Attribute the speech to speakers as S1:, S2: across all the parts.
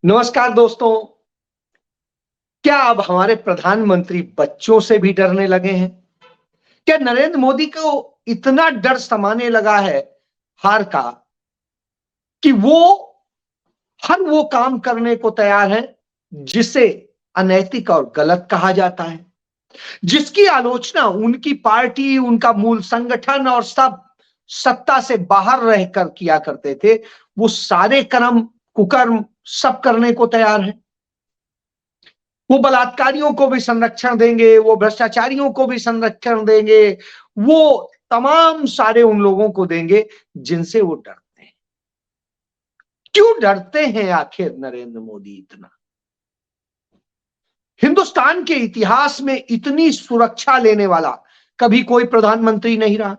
S1: नमस्कार दोस्तों। क्या अब हमारे प्रधानमंत्री बच्चों से भी डरने लगे हैं? क्या नरेंद्र मोदी को इतना डर समाने लगा है हार का कि वो हर वो काम करने को तैयार है जिसे अनैतिक और गलत कहा जाता है, जिसकी आलोचना उनकी पार्टी, उनका मूल संगठन और सब सत्ता से बाहर रहकर किया करते थे। वो सारे कर्म कुकर्म सब करने को तैयार है। वो बलात्कारियों को भी संरक्षण देंगे, वो भ्रष्टाचारियों को भी संरक्षण देंगे, वो तमाम सारे उन लोगों को देंगे जिनसे वो डरते हैं। क्यों डरते हैं आखिर नरेंद्र मोदी इतना? हिंदुस्तान के इतिहास में इतनी सुरक्षा लेने वाला कभी कोई प्रधानमंत्री नहीं रहा।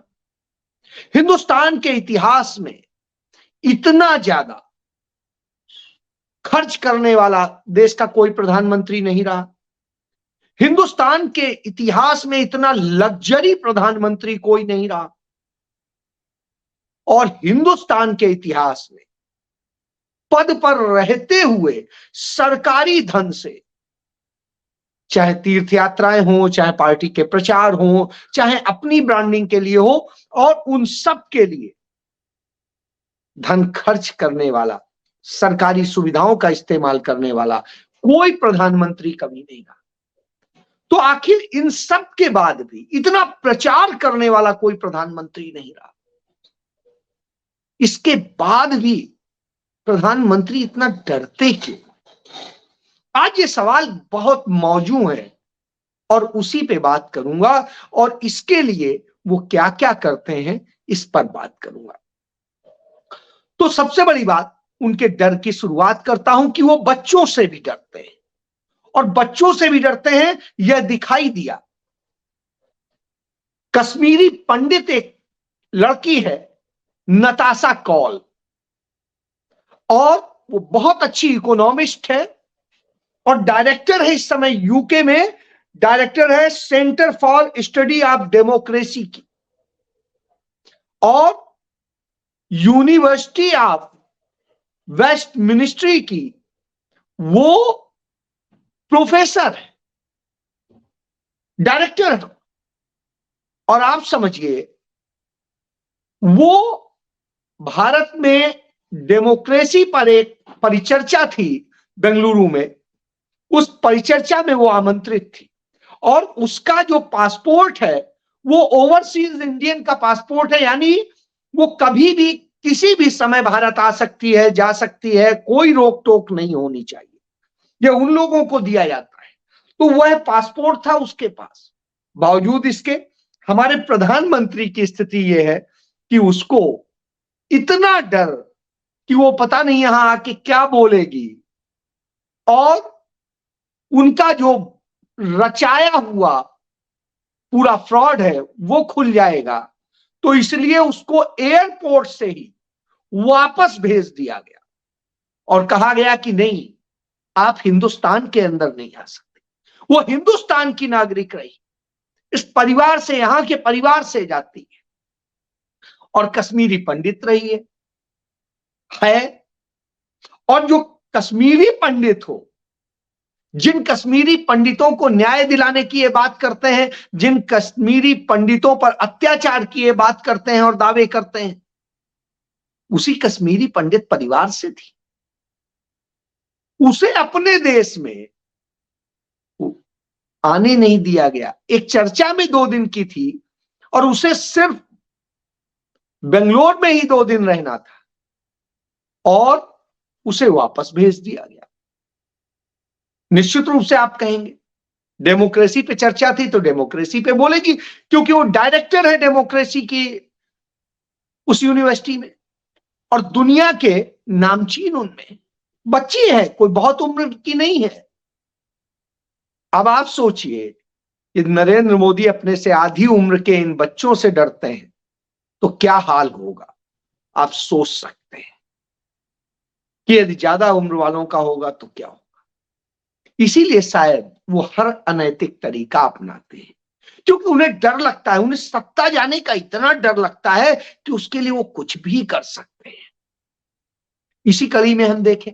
S1: हिंदुस्तान के इतिहास में इतना ज्यादा खर्च करने वाला देश का कोई प्रधानमंत्री नहीं रहा। हिंदुस्तान के इतिहास में इतना लग्जरी प्रधानमंत्री कोई नहीं रहा। और हिंदुस्तान के इतिहास में पद पर रहते हुए सरकारी धन से, चाहे तीर्थ यात्राएं हो, चाहे पार्टी के प्रचार हो, चाहे अपनी ब्रांडिंग के लिए हो, और उन सब के लिए धन खर्च करने वाला, सरकारी सुविधाओं का इस्तेमाल करने वाला कोई प्रधानमंत्री कभी नहीं रहा। तो आखिर इन सब के बाद भी इतना प्रचार करने वाला कोई प्रधानमंत्री नहीं रहा। इसके बाद भी प्रधानमंत्री इतना डरते क्यों? आज ये सवाल बहुत मौजू है और उसी पे बात करूंगा, और इसके लिए वो क्या क्या करते हैं इस पर बात करूंगा। तो सबसे बड़ी बात, उनके डर की शुरुआत करता हूं कि वो बच्चों से भी डरते हैं, और बच्चों से भी डरते हैं यह दिखाई दिया। कश्मीरी पंडित एक लड़की है, नताशा कौल, और वो बहुत अच्छी इकोनॉमिस्ट है और डायरेक्टर है इस समय यूके में, डायरेक्टर है centre for study of democracy की, और यूनिवर्सिटी ऑफ वेस्ट मिनिस्ट्री की वो प्रोफेसर है, डायरेक्टर है। और आप समझिए, वो भारत में डेमोक्रेसी पर एक परिचर्चा थी बेंगलुरु में, उस परिचर्चा में वो आमंत्रित थी, और उसका जो पासपोर्ट है वो ओवरसीज इंडियन का पासपोर्ट है, यानी वो कभी भी किसी भी समय भारत आ सकती है, जा सकती है, कोई रोक टोक नहीं होनी चाहिए, ये उन लोगों को दिया जाता है। तो वह पासपोर्ट था उसके पास। बावजूद इसके हमारे प्रधानमंत्री की स्थिति यह है कि उसको इतना डर कि वो पता नहीं यहां आके क्या बोलेगी, और उनका जो रचाया हुआ पूरा फ्रॉड है वो खुल जाएगा, तो इसलिए उसको एयरपोर्ट से ही वापस भेज दिया गया और कहा गया कि नहीं, आप हिंदुस्तान के अंदर नहीं आ सकते। वो हिंदुस्तान की नागरिक रही, इस परिवार से, यहां के परिवार से जाती है, और कश्मीरी पंडित रही है। और जो कश्मीरी पंडित हो, जिन कश्मीरी पंडितों को न्याय दिलाने की ये बात करते हैं, जिन कश्मीरी पंडितों पर अत्याचार की ये बात करते हैं और दावे करते हैं, उसी कश्मीरी पंडित परिवार से थी। उसे अपने देश में आने नहीं दिया गया। एक चर्चा में 2 दिन की थी और उसे सिर्फ बेंगलोर में ही 2 दिन रहना था, और उसे वापस भेज दिया गया। निश्चित रूप से आप कहेंगे डेमोक्रेसी पे चर्चा थी तो डेमोक्रेसी पे बोलेगी, क्योंकि वो डायरेक्टर है डेमोक्रेसी की उस यूनिवर्सिटी में, और दुनिया के नामचीन उनमें। बच्ची है, कोई बहुत उम्र की नहीं है। अब आप सोचिए कि नरेंद्र मोदी अपने से आधी उम्र के इन बच्चों से डरते हैं तो क्या हाल होगा। आप सोच सकते हैं कि यदि ज्यादा उम्र वालों का होगा तो क्या होगा। इसीलिए शायद वो हर अनैतिक तरीका अपनाते हैं, क्योंकि उन्हें डर लगता है, उन्हें सत्ता जाने का इतना डर लगता है कि उसके लिए वो कुछ भी कर सकते हैं। इसी कड़ी में हम देखें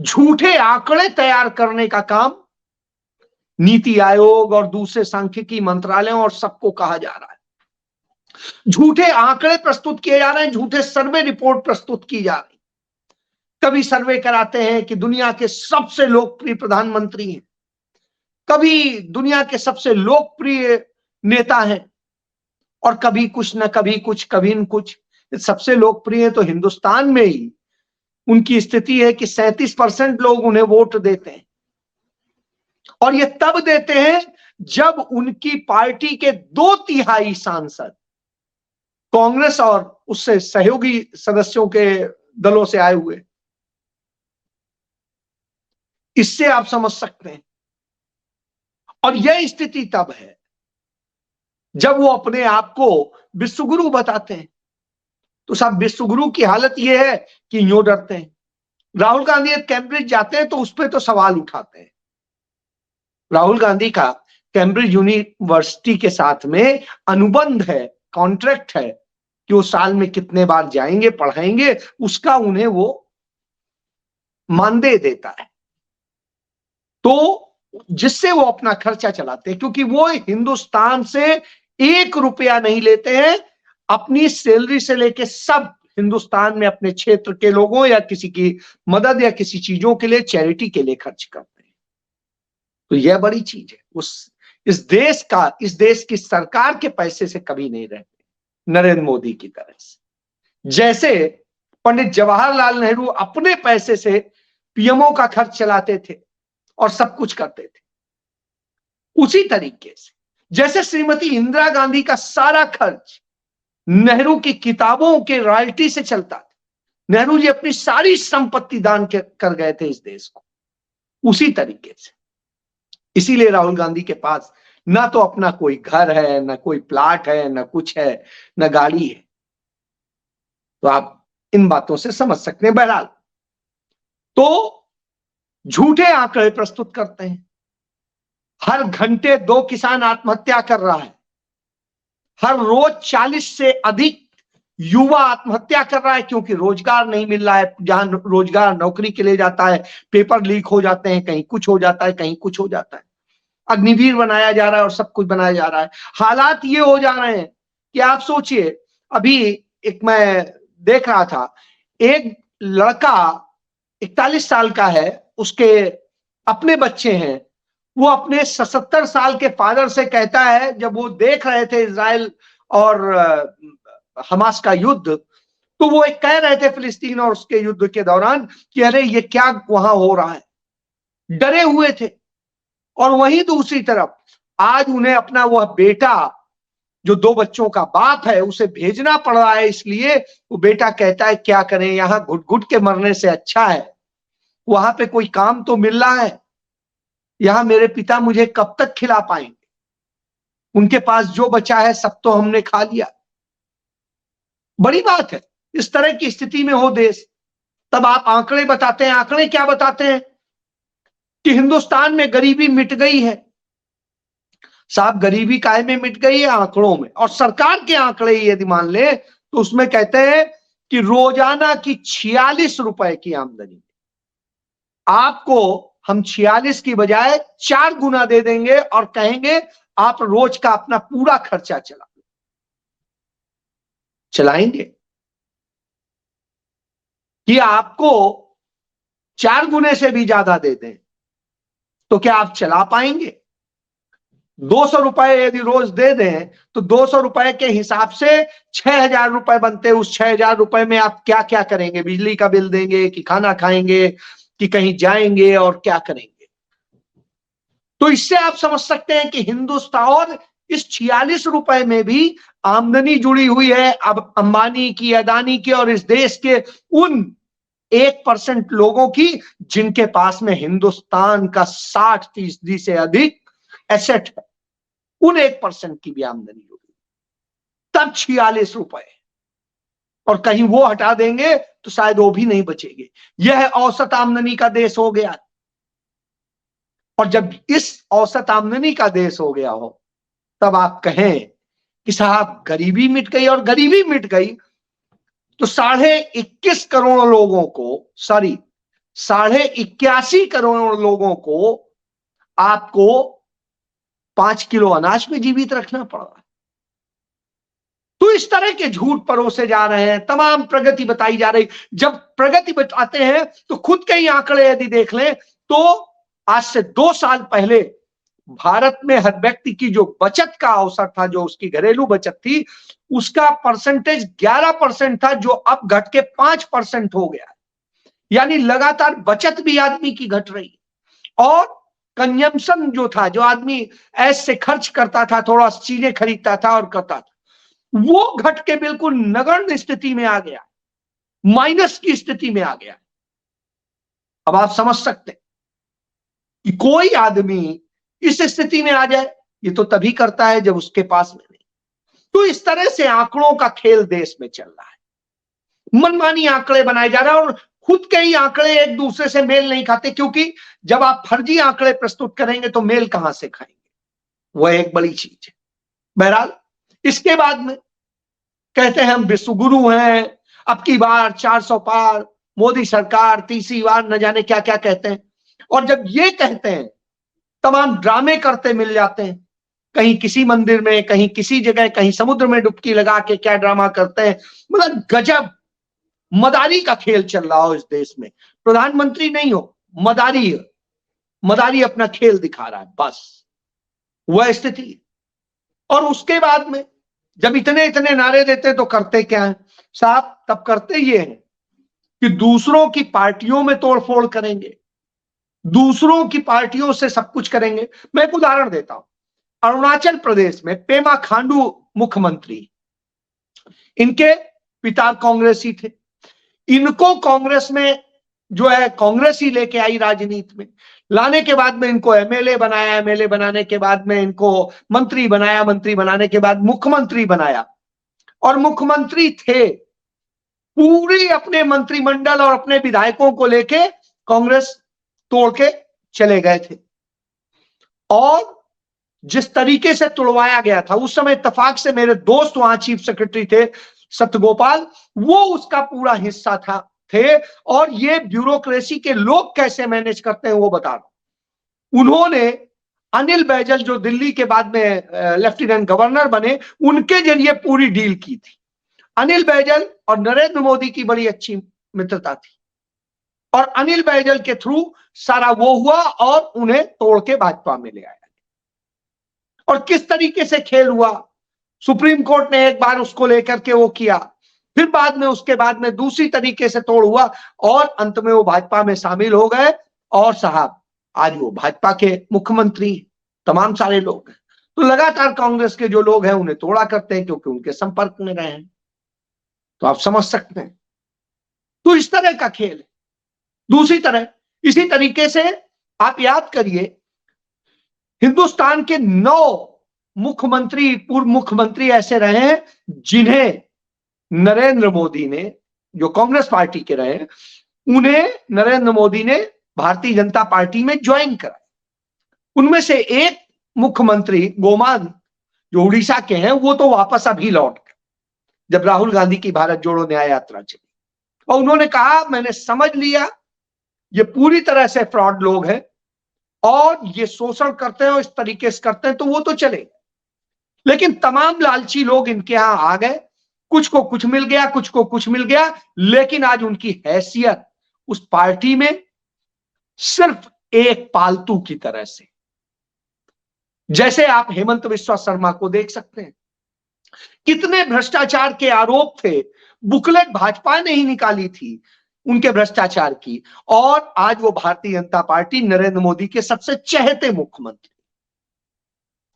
S1: झूठे आंकड़े तैयार करने का काम नीति आयोग और दूसरे सांख्यिकी मंत्रालयों और सबको कहा जा रहा है। झूठे आंकड़े प्रस्तुत किए जा रहे हैं, झूठे सर्वे रिपोर्ट प्रस्तुत की जा रही। कभी सर्वे कराते हैं कि दुनिया के सबसे लोकप्रिय प्रधानमंत्री हैं, कभी दुनिया के सबसे लोकप्रिय नेता हैं, और कभी कुछ न कभी कुछ, कभी न कुछ। सबसे लोकप्रिय तो हिंदुस्तान में ही उनकी स्थिति है कि 37% लोग उन्हें वोट देते हैं, और ये तब देते हैं जब उनकी पार्टी के 2/3 सांसद कांग्रेस और उससे सहयोगी सदस्यों के दलों से आए हुए। इससे आप समझ सकते हैं। और यह स्थिति तब है जब वो अपने आप को विश्वगुरु बताते हैं। तो साहब, विश्वगुरु की हालत यह है कि यूं डरते हैं। राहुल गांधी कैम्ब्रिज जाते हैं तो उस पर तो सवाल उठाते हैं। राहुल गांधी का कैम्ब्रिज यूनिवर्सिटी के साथ में अनुबंध है, कॉन्ट्रैक्ट है कि वो साल में कितने बार जाएंगे, पढ़ाएंगे, उसका उन्हें वो मानदेय देता है, तो जिससे वो अपना खर्चा चलाते हैं, क्योंकि वो हिंदुस्तान से 1 रुपया नहीं लेते हैं। अपनी सैलरी से लेके सब हिंदुस्तान में अपने क्षेत्र के लोगों या किसी की मदद या किसी चीजों के लिए, चैरिटी के लिए खर्च करते हैं। तो यह बड़ी चीज है। इस देश की सरकार के पैसे से कभी नहीं रहते, नरेंद्र मोदी की तरह से। जैसे पंडित जवाहरलाल नेहरू अपने पैसे से पीएमओ का खर्च चलाते थे और सब कुछ करते थे, उसी तरीके से जैसे श्रीमती इंदिरा गांधी का सारा खर्च नेहरू की किताबों के रॉयल्टी से चलता था। नेहरू जी अपनी सारी संपत्ति दान कर गए थे इस देश को, उसी तरीके से। इसीलिए राहुल गांधी के पास ना तो अपना कोई घर है, ना कोई प्लाट है, ना कुछ है, ना गाड़ी है। तो आप इन बातों से समझ सकते हैं। बहरहाल, तो झूठे आंकड़े प्रस्तुत करते हैं। हर घंटे 2 किसान आत्महत्या कर रहा है, हर रोज 40 से अधिक युवा आत्महत्या कर रहा है, क्योंकि रोजगार नहीं मिल रहा है। जहां रोजगार नौकरी के लिए जाता है, पेपर लीक हो जाते हैं, कहीं कुछ हो जाता है, कहीं कुछ हो जाता है। अग्निवीर बनाया जा रहा है और सब कुछ बनाया जा रहा है। हालात ये हो जा रहे हैं कि आप सोचिए, अभी एक मैं देख रहा था, एक लड़का 41 साल का है, उसके अपने बच्चे हैं, वो अपने 77 साल के फादर से कहता है, जब वो देख रहे थे इजराइल और हमास का युद्ध, तो वो एक कह रहे थे फिलिस्तीन और उसके युद्ध के दौरान कि अरे ये क्या वहां हो रहा है, डरे हुए थे। और वहीं दूसरी तरफ आज उन्हें अपना वह बेटा, जो 2 बच्चों का बाप है, उसे भेजना पड़ रहा है। इसलिए वो बेटा कहता है क्या करें, यहां घुट घुट के मरने से अच्छा है वहां पे कोई काम तो मिल रहा है, यहां मेरे पिता मुझे कब तक खिला पाएंगे, उनके पास जो बचा है सब तो हमने खा लिया। बड़ी बात है इस तरह की स्थिति में हो देश। तब आप आंकड़े बताते हैं। आंकड़े क्या बताते हैं कि हिंदुस्तान में गरीबी मिट गई है। साहब, गरीबी काहे में मिट गई है? आंकड़ों में। और सरकार के आंकड़े यदि मान ले तो उसमें कहते हैं कि रोजाना की 46 रुपए की आमदनी आपको हम 46 की बजाय 4 गुना दे देंगे और कहेंगे आप रोज का अपना पूरा खर्चा चलाएंगे। कि आपको 4 गुने से भी ज्यादा दे दें तो क्या आप चला पाएंगे? 200 रुपए यदि रोज दे दें तो 200 रुपए के हिसाब से 6,000 रुपए बनते हैं। उस 6,000 रुपए में आप क्या क्या करेंगे? बिजली का बिल देंगे कि खाना खाएंगे कि कहीं जाएंगे और क्या करेंगे? तो इससे आप समझ सकते हैं कि हिंदुस्तान और इस 46 रुपए में भी आमदनी जुड़ी हुई है अब अंबानी की, अदानी की और इस देश के उन 1% लोगों की जिनके पास में हिंदुस्तान का 60% से अधिक एसेट है। उन 1% की भी आमदनी होगी, तब 46 रुपए। और कहीं वो हटा देंगे तो शायद वो भी नहीं बचेंगे। यह औसत आमदनी का देश हो गया। और जब इस औसत आमदनी का देश हो गया हो तब आप कहें कि साहब गरीबी मिट गई। और गरीबी मिट गई तो 21.5 करोड़ लोगों को, 81.5 करोड़ लोगों को आपको 5 किलो अनाज में जीवित रखना पड़ रहा है। तो इस तरह के झूठ परोसे जा रहे हैं, तमाम प्रगति बताई जा रही। जब प्रगति बताते हैं तो खुद के ही आंकड़े यदि देख लें तो आज से 2 साल पहले भारत में हर व्यक्ति की जो बचत का अवसर था, जो उसकी घरेलू बचत थी, उसका परसेंटेज 11% था, जो अब घट के 5% हो गया। यानी लगातार बचत भी आदमी की घट रही है और कंजम्पशन जो था, जो आदमी ऐसे खर्च करता था, थोड़ा चीजें खरीदता था और करता था, वो घट के बिल्कुल नगण्य स्थिति में आ गया, माइनस की स्थिति में आ गया। अब आप समझ सकते हैं कि कोई आदमी इस स्थिति में आ जाए, ये तो तभी करता है जब उसके पास में नहीं। तो इस तरह से आंकड़ों का खेल देश में चल रहा है, मनमानी आंकड़े बनाए जा रहे हैं और खुद के ही आंकड़े एक दूसरे से मेल नहीं खाते, क्योंकि जब आप फर्जी आंकड़े प्रस्तुत करेंगे तो मेल कहां से खाएंगे, वह एक बड़ी चीज है। बहरहाल इसके बाद में कहते हैं हम विश्वगुरु हैं, अब की बार 400 पार, मोदी सरकार तीसरी बार, न जाने क्या क्या कहते हैं। और जब ये कहते हैं तमाम ड्रामे करते मिल जाते हैं, कहीं किसी मंदिर में, कहीं किसी जगह, कहीं समुद्र में डुबकी लगा के क्या ड्रामा करते हैं। मतलब गजब मदारी का खेल चल रहा हो इस देश में। प्रधानमंत्री नहीं हो, मदारी है, मदारी अपना खेल दिखा रहा है, बस वह स्थिति। और उसके बाद में जब इतने इतने नारे देते हैं तो करते क्या है साहब? तब करते ये हैं कि दूसरों की पार्टियों में तोड़फोड़ करेंगे, दूसरों की पार्टियों से सब कुछ करेंगे। मैं एक उदाहरण देता हूं। अरुणाचल प्रदेश में पेमा खांडू मुख्यमंत्री, इनके पिता कांग्रेसी थे, इनको कांग्रेस में जो है कांग्रेस ही लेके आई राजनीति में। लाने के बाद में इनको एमएलए बनाया, एमएलए बनाने के बाद में इनको मंत्री बनाया, मंत्री बनाने के बाद मुख्यमंत्री बनाया। और मुख्यमंत्री थे, पूरी अपने मंत्रिमंडल और अपने विधायकों को लेके कांग्रेस तोड़ के चले गए थे। और जिस तरीके से तोड़वाया गया था, उस समय इत्तेफाक से मेरे दोस्त वहां चीफ सेक्रेटरी थे सत्यगोपाल, वो उसका पूरा हिस्सा थे। और ये ब्यूरोक्रेसी के लोग कैसे मैनेज करते हैं वो बता रहा। उन्होंने अनिल बैजल, जो दिल्ली के बाद में लेफ्टिनेंट गवर्नर बने, उनके जरिए पूरी डील की थी। अनिल बैजल और नरेंद्र मोदी की बड़ी अच्छी मित्रता थी और अनिल बैजल के थ्रू सारा वो हुआ और उन्हें तोड़ के भाजपा में ले आया। और किस तरीके से खेल हुआ, सुप्रीम कोर्ट ने एक बार उसको लेकर के वो किया, फिर बाद में उसके बाद में दूसरी तरीके से तोड़ हुआ और अंत में वो भाजपा में शामिल हो गए। और साहब आज वो भाजपा के मुख्यमंत्री, तमाम सारे लोग हैं। तो लगातार कांग्रेस के जो लोग हैं उन्हें तोड़ा करते हैं क्योंकि उनके संपर्क में रहे हैं। तो आप समझ सकते हैं, तो इस तरह का खेल है। दूसरी तरह इसी तरीके से आप याद करिए, हिंदुस्तान के 9 मुख्यमंत्री, पूर्व मुख्यमंत्री ऐसे रहे हैं जिन्हें नरेंद्र मोदी ने, जो कांग्रेस पार्टी के रहे, उन्हें नरेंद्र मोदी ने भारतीय जनता पार्टी में ज्वाइन कराया। उनमें से एक मुख्यमंत्री गोमान, जो उड़ीसा के हैं, वो तो वापस अभी लौट गए जब राहुल गांधी की भारत जोड़ो न्याय यात्रा चली। और उन्होंने कहा मैंने समझ लिया ये पूरी तरह से फ्रॉड लोग हैं और ये शोषण करते हैं और इस तरीके से करते हैं, तो वो तो चले। लेकिन तमाम लालची लोग इनके यहां आ गए, कुछ को कुछ मिल गया, कुछ को कुछ मिल गया। लेकिन आज उनकी हैसियत उस पार्टी में सिर्फ एक पालतू की तरह से, जैसे आप हेमंत बिस्वा शर्मा को देख सकते हैं, कितने भ्रष्टाचार के आरोप थे, बुकलेट भाजपा ने ही निकाली थी उनके भ्रष्टाचार की, और आज वो भारतीय जनता पार्टी नरेंद्र मोदी के सबसे चहेते मुख्यमंत्री।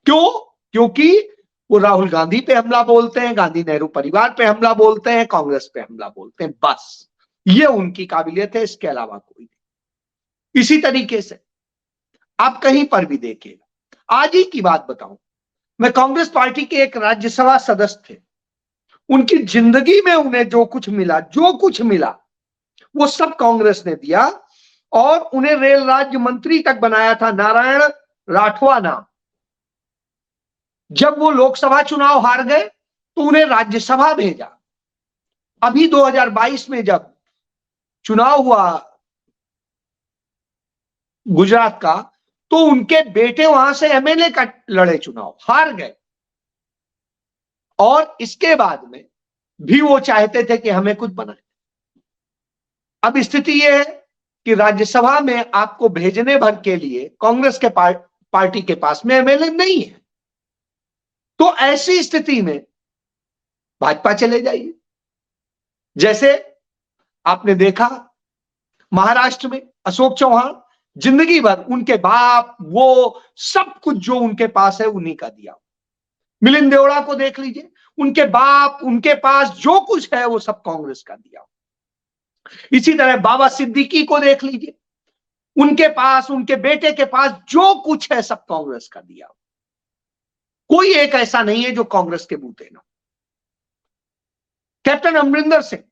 S1: क्यों? क्योंकि वो राहुल गांधी पे हमला बोलते हैं, गांधी नेहरू परिवार पे हमला बोलते हैं, कांग्रेस पे हमला बोलते हैं, बस ये उनकी काबिलियत है, इसके अलावा कोई नहीं। इसी तरीके से आप कहीं पर भी देखिएगा। आज ही की बात बताऊं, मैं कांग्रेस पार्टी के एक राज्यसभा सदस्य थे, उनकी जिंदगी में उन्हें जो कुछ मिला वो सब कांग्रेस ने दिया और उन्हें रेल राज्य मंत्री तक बनाया था, नारायण राठवा नाम। जब वो लोकसभा चुनाव हार गए तो उन्हें राज्यसभा भेजा। अभी 2022 में जब चुनाव हुआ गुजरात का, तो उनके बेटे वहां से एमएलए का लड़े चुनाव, हार गए। और इसके बाद में भी वो चाहते थे कि हमें कुछ बनाए। अब स्थिति यह है कि राज्यसभा में आपको भेजने भर के लिए कांग्रेस के पार्टी के पास में एमएलए नहीं है। तो ऐसी स्थिति में भाजपा चले जाइए। जैसे आपने देखा महाराष्ट्र में अशोक चौहान, जिंदगी भर उनके बाप वो सब कुछ जो उनके पास है उन्हीं का दिया। मिलिंद देवड़ा को देख लीजिए, उनके बाप उनके पास जो कुछ है वो सब कांग्रेस का दिया। इसी तरह बाबा सिद्दीकी को देख लीजिए, उनके पास उनके बेटे के पास जो कुछ है सब कांग्रेस का दिया। कोई एक ऐसा नहीं है जो कांग्रेस के बूते ना। कैप्टन अमरिंदर सिंह,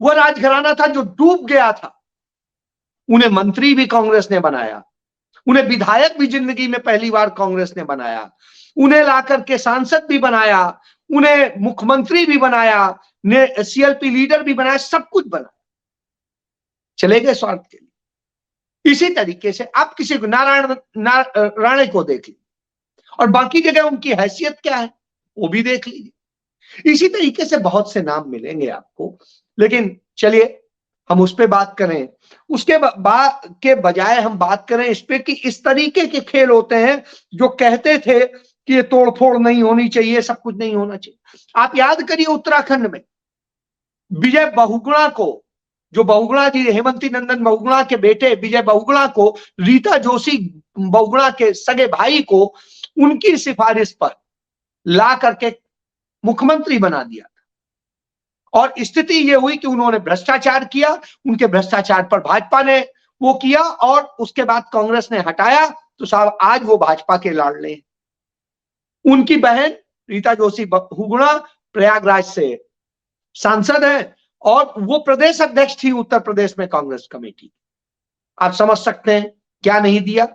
S1: वह राजघराना था जो डूब गया था, उन्हें मंत्री भी कांग्रेस ने बनाया, उन्हें विधायक भी जिंदगी में पहली बार कांग्रेस ने बनाया, उन्हें लाकर के सांसद भी बनाया, उन्हें मुख्यमंत्री भी बनाया, ने सीएलपी लीडर भी बनाया, सब कुछ बनाया, चले गए स्वार्थ के लिए। इसी तरीके से आप किसी को नारायण राणे को देख लीजिए, और बाकी जगह उनकी हैसियत क्या है वो भी देख लीजिए। इसी तरीके से बहुत से नाम मिलेंगे आपको, लेकिन चलिए हम उस पर बात करें। उसके के बजाय हम बात करें इस पे कि इस तरीके के खेल होते हैं जो कहते थे कि ये तोड़फोड़ नहीं होनी चाहिए, सब कुछ नहीं होना चाहिए। आप याद करिए उत्तराखंड में विजय बहुगुणा को, जो बहुगुणा जी हेमंती नंदन बहुगुणा के बेटे विजय बहुगुणा को, रीता जोशी बहुगुणा के सगे भाई को उनकी सिफारिश पर ला करके मुख्यमंत्री बना दिया। और स्थिति यह हुई कि उन्होंने भ्रष्टाचार किया, उनके भ्रष्टाचार पर भाजपा ने वो किया और उसके बाद कांग्रेस ने हटाया, तो साहब आज वो भाजपा के लाडले हैं। उनकी बहन रीता जोशी बहुगुणा प्रयागराज से सांसद है और वो प्रदेश अध्यक्ष थी उत्तर प्रदेश में कांग्रेस कमेटी। आप समझ सकते हैं क्या नहीं दिया,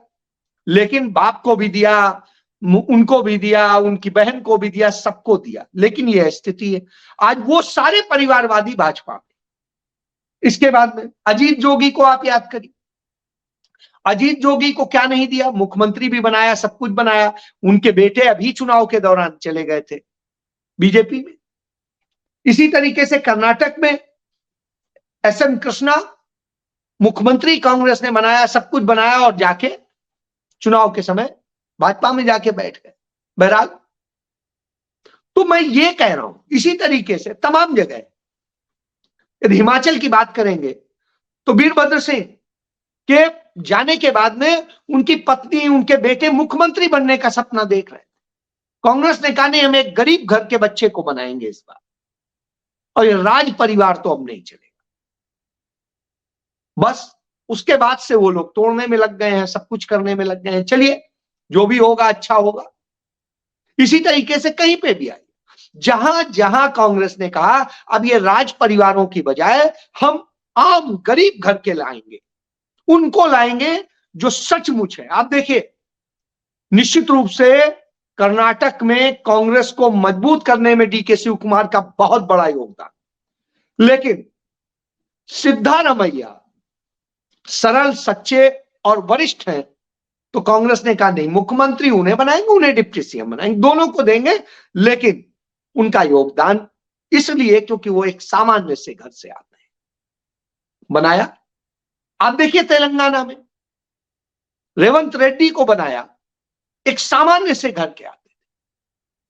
S1: लेकिन बाप को भी दिया, उनको भी दिया, उनकी बहन को भी दिया, सबको दिया। लेकिन यह स्थिति है आज, वो सारे परिवारवादी भाजपा में। इसके बाद में अजीत जोगी को आप याद करिए, अजीत जोगी को क्या नहीं दिया, मुख्यमंत्री भी बनाया, सब कुछ बनाया। उनके बेटे अभी चुनाव के दौरान चले गए थे बीजेपी में। इसी तरीके से कर्नाटक में एसएम कृष्णा, मुख्यमंत्री कांग्रेस ने बनाया, सब कुछ बनाया और जाके चुनाव के समय भाजपा में जाके बैठ गए। बहरहाल तो मैं ये कह रहा हूं इसी तरीके से तमाम जगह। यदि हिमाचल की बात करेंगे तो वीरभद्र सिंह के जाने के बाद में उनकी पत्नी उनके बेटे मुख्यमंत्री बनने का सपना देख रहे थे। कांग्रेस ने कहा नहीं, हम एक गरीब घर के बच्चे को बनाएंगे इस बार, और ये राज परिवार तो अब नहीं चलेगा। बस उसके बाद से वो लोग तोड़ने में लग गए हैं, सब कुछ करने में लग गए हैं। चलिए जो भी होगा अच्छा होगा। इसी तरीके से कहीं पे भी आई, जहां जहां कांग्रेस ने कहा अब ये राज परिवारों की बजाय हम आम गरीब घर के लाएंगे, उनको लाएंगे जो सचमुच है। आप देखिए निश्चित रूप से कर्नाटक में कांग्रेस को मजबूत करने में डीके शिव कुमार का बहुत बड़ा योगदान, लेकिन सिद्धारमैया सरल सच्चे और वरिष्ठ हैं, तो कांग्रेस ने कहा नहीं, मुख्यमंत्री उन्हें बनाएंगे, उन्हें डिप्टी सीएम बनाएंगे, दोनों को देंगे, लेकिन उनका योगदान इसलिए क्योंकि वो एक सामान्य से घर से आते हैं। बनाया। आप देखिए तेलंगाना में रेवंत रेड्डी को बनाया, एक सामान्य से घर के आते थे,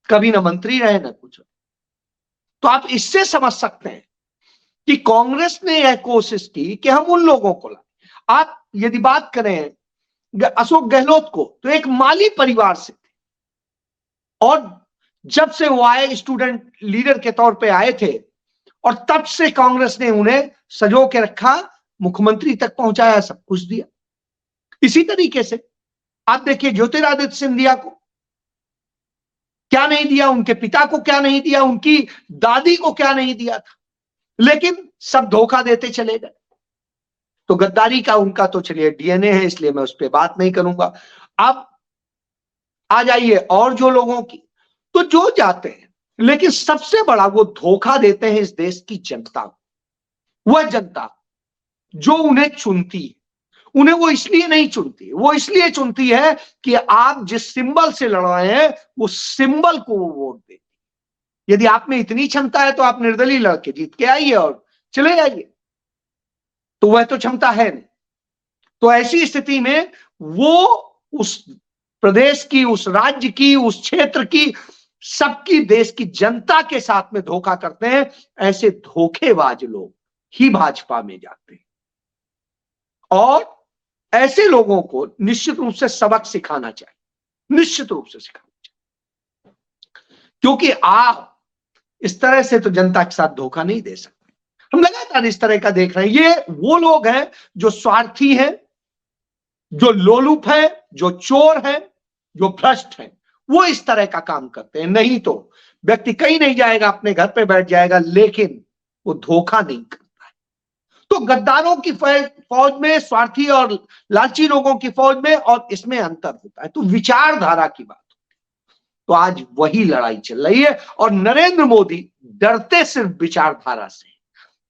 S1: कभी ना मंत्री रहे ना कुछ। तो आप इससे समझ सकते हैं कि कांग्रेस ने यह कोशिश की कि हम उन लोगों को लाए। आप यदि बात करें अशोक गहलोत को, तो एक माली परिवार से थे, और जब से वो आए स्टूडेंट लीडर के तौर पे आए थे, और तब से कांग्रेस ने उन्हें सजो के रखा, मुख्यमंत्री तक पहुंचाया, सब कुछ दिया। इसी तरीके से आप देखिए ज्योतिरादित्य सिंधिया को क्या नहीं दिया, उनके पिता को क्या नहीं दिया, उनकी दादी को क्या नहीं दिया था, लेकिन सब धोखा देते चले गए। तो गद्दारी का उनका तो चलिए डीएनए है, इसलिए मैं उस पर बात नहीं करूंगा। अब आ जाइए और जो लोगों की, तो जो जाते हैं, लेकिन सबसे बड़ा वो धोखा देते हैं इस देश की जनता को। वह जनता जो उन्हें चुनती है, उन्हें वो इसलिए नहीं चुनती, वो इसलिए चुनती है कि आप जिस सिंबल से लड़ रहे हैं वो सिंबल को वो वोट देती। यदि आप में इतनी क्षमता है तो आप निर्दलीय लड़के जीत के आइए और चले जाइए, तो वह तो क्षमता है नहीं। तो ऐसी स्थिति में वो उस प्रदेश की, उस राज्य की, उस क्षेत्र की, सबकी, देश की जनता के साथ में धोखा करते हैं। ऐसे धोखेबाज लोग ही भाजपा में जाते हैं और ऐसे लोगों को निश्चित रूप से सबक सिखाना चाहिए, निश्चित रूप से सिखाना चाहिए, क्योंकि आप इस तरह से तो जनता के साथ धोखा नहीं दे सकते। हम लगातार इस तरह का देख रहे हैं। ये वो लोग हैं जो स्वार्थी हैं, जो लोलुप है, जो चोर है, जो भ्रष्ट है, वो इस तरह का काम करते हैं। नहीं तो व्यक्ति कहीं नहीं जाएगा, अपने घर पे बैठ जाएगा, लेकिन वो धोखा नहीं करता है। तो गद्दारों की फौज में स्वार्थी और लालची लोगों की फौज में और इसमें अंतर होता है। तो विचारधारा की बात होती है। तो आज वही लड़ाई चल रही है और नरेंद्र मोदी डरते सिर्फ विचारधारा से,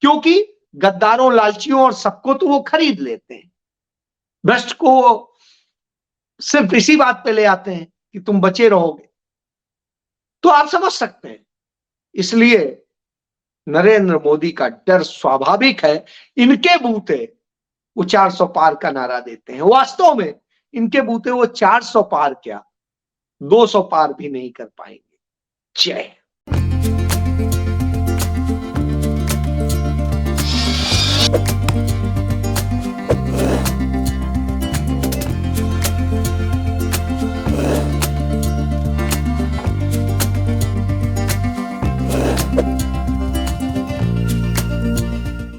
S1: क्योंकि गद्दारों, लालचियों और सबको तो वो खरीद लेते हैं, भ्रष्ट को सिर्फ इसी बात पे ले आते हैं कि तुम बचे रहोगे। तो आप समझ सकते हैं, इसलिए नरेंद्र मोदी का डर स्वाभाविक है। इनके बूते वो 400 पार का नारा देते हैं, वास्तव में इनके बूते वो 400 पार क्या 200 पार भी नहीं कर पाएंगे। जय